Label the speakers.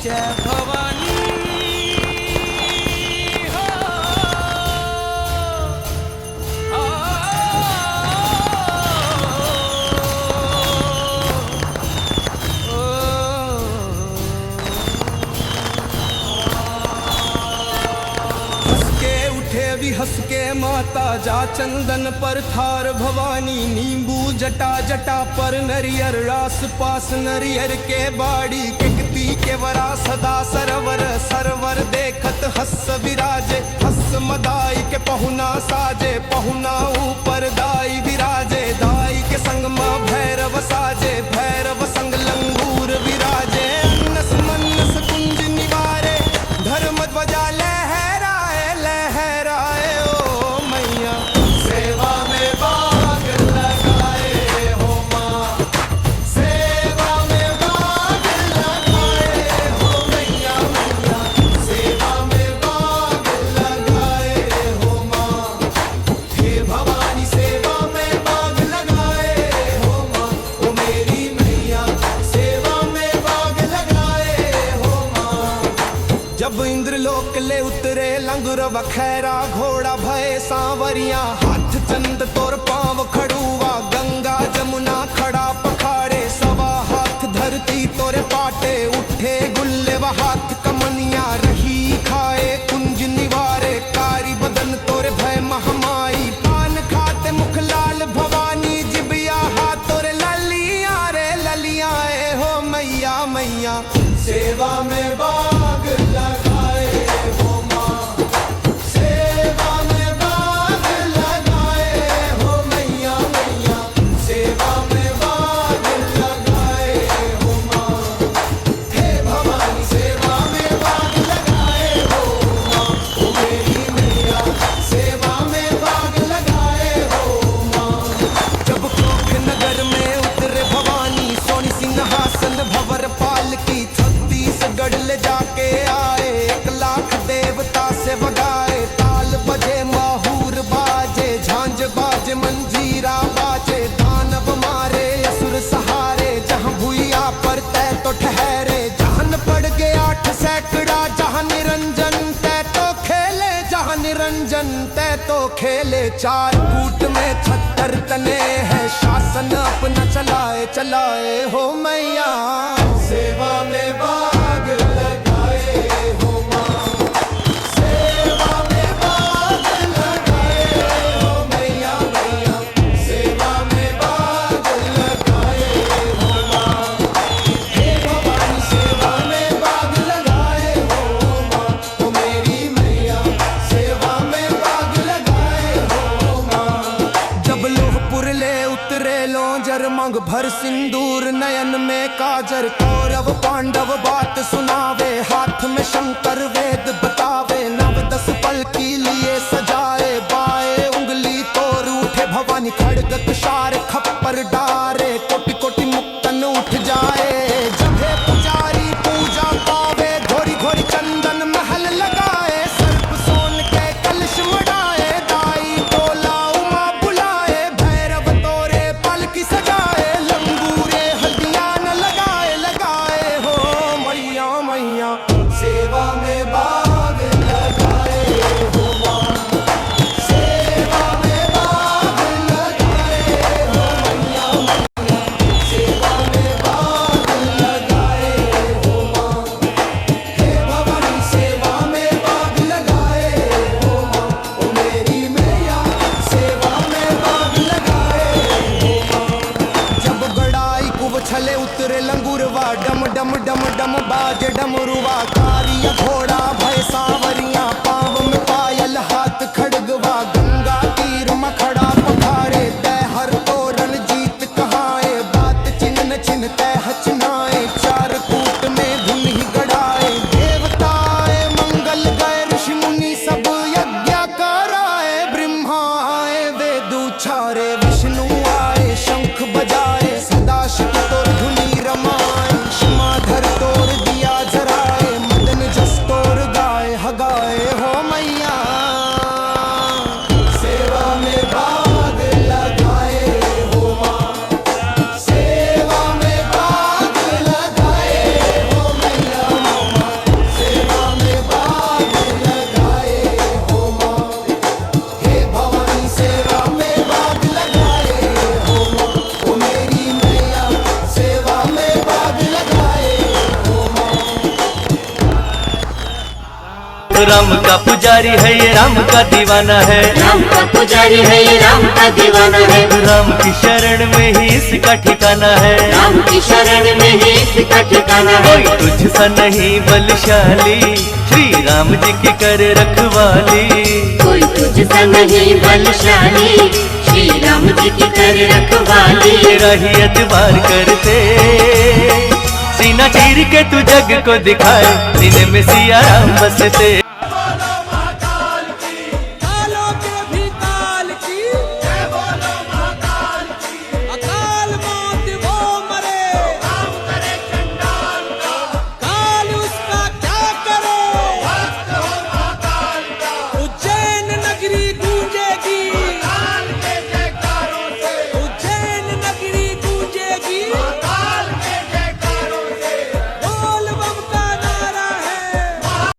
Speaker 1: जय भवानी हो। हंस के उठे भी हंस के माता जा चंदन पर थार भवानी, नींबू जटा जटा पर नरियर, रास पास नरियर के बाड़ी, किकती के वरा सदा सरवर, सरवर देखत हस विराजे, हस मदाई के पहुना साजे, पहुना ऊपर दाई विराजे, दाई के संग माँ भैरव साजे, भैरव संग लंगूर विराजे, अन्नस मन्नस कुंज निवारे, धर्म ध्वजा लहराए लहराए ओ मैया। सेवा में भाग लगाए हो माँ, सेवा में भाग लगाए हो मैया मैया, सेवा में भाग लगाए हो माँ। हे भवानी सेवा में भाग लगाए हो माँ, ओ मेरी मैया सेवा में भाग लगाए हो माँ। जब इंद्रलोक ले उतरे लंगुर बखैरा, घोड़ा भय सांवरिया, हाथ चंद तोर पांव खड़ुआ, गंगा जमुना खड़ा पखारे, सवा हाथ धरती तोरे पाटे, उठे गुल्ले व हाथ कमनिया, रही खाए कुंज निवारे, कारी बदन तोरे भय महामाई, पान खाते मुख लाल भवानी, जिबिया हाथ तोरे ललिया रे ललिया हो मैया मैया। सेवा में भाग लगाए हो माँ, सेवा में भाग लगाए हो मैया मैया, सेवा में भाग लगाए हो माँ। हे भवानी सेवा में भाग लगाए हो माँ, ओ मेरी मैया सेवा में भाग लगाए हो माँ। जब कोख नगर में उतरे भवानी, सोनी सिंहासन भवर पाल की, छत्तीसगढ़ ले जाके आए, 1,00,000 देवता से बगाए, ताल बजे माहूर बाजे, झांझ बाजे मंजीरा बाजे, दानव मारे असुर सहारे, जहाँ भुइया पर तय तो ठहरे, जहन पड़ गए 8 सैकड़ा, जहाँ निरंजन तय तो खेले, जहाँ निरंजन तय तो खेले, 4 कूट में 76 तने है, शासन अपना चलाए चलाए हो मैया। सेवा में भाग लगाए हो माँ, सेवा में भाग लगाए हो मैया मैया, सेवा में भाग लगाए हो माँ। हे भवानी सेवा में भाग लगाए हो माँ, ओ मेरी मैया सेवा में भाग लगाए हो माँ। जब लोहपुर ले उतरे लोंजर, मंग भर सिंदूर नयन में काजर, कौरव पांडव बात सुनावे, हाथ में शंकर वेद बतावे, 9-10 पल की लिए सजाए, बाएं उंगली तोड़ उठे भवानी, खड़ग तुषार खप्पर डारे, कोटि कोटि मुक्तन उठ जाए, जभे पुजारी पूजा पावे, घोरी घोरी चंदन महल लगाए, सर्प सोन के कलश मढ़ाए, दाई टोला उमा बुलाए, भैरव तोरे पलकी सजाए, लंगूरे हल्दियां न लगाए लगाए हो मैया मैया। सेवा में भाग लगाए हो माँ, सेवा में भाग लगाए हो मैया मैया, सेवा में भाग लगाए हो माँ। हे भवानी सेवा में भाग लगाए हो माँ, ओ मेरी मैया सेवा में भाग लगाए हो माँ। जब गड़ाई कुब छले उतरे लंगूरवा, डम डम डम डम बाजे डमरुआ, कारिया घोड़ा भय सांवरिया, पाँव में पायल हाथ खड़गवा, गंगा तीर मखड़ा पखारे, तय हर तोरण जीत कहाए, बात चिन्ह चिन्ह तय हचनाए, 4 कूट में धुन ही गड़ाए, देवताए मंगल गए, ऋषि मुनि सब यज्ञ कराए, ब्रह्मा आए वेद उचारे, विष्णु आए शंख बजाए, सदाशिव तोर धुनी रमाए, क्षमाधर तोर दिया जराए, मदन जस तोर गाए,
Speaker 2: राम का पुजारी है ये राम का दीवाना है,
Speaker 3: राम का पुजारी है ये राम का दीवाना है।
Speaker 2: राम की शरण में ही इसका ठिकाना है,
Speaker 3: राम की शरण में ही इसका ठिकाना है।
Speaker 2: कोई तुझसा नहीं बलशाली, श्री राम जी की कर रखवाली।
Speaker 3: कोई तुझसा नहीं बलशाली, श्री राम जी की कर रखवाली।
Speaker 2: तेरा ही एतबार करते, सीना चीर के तू जग को दिखाए, सीने में सिया राम बसते।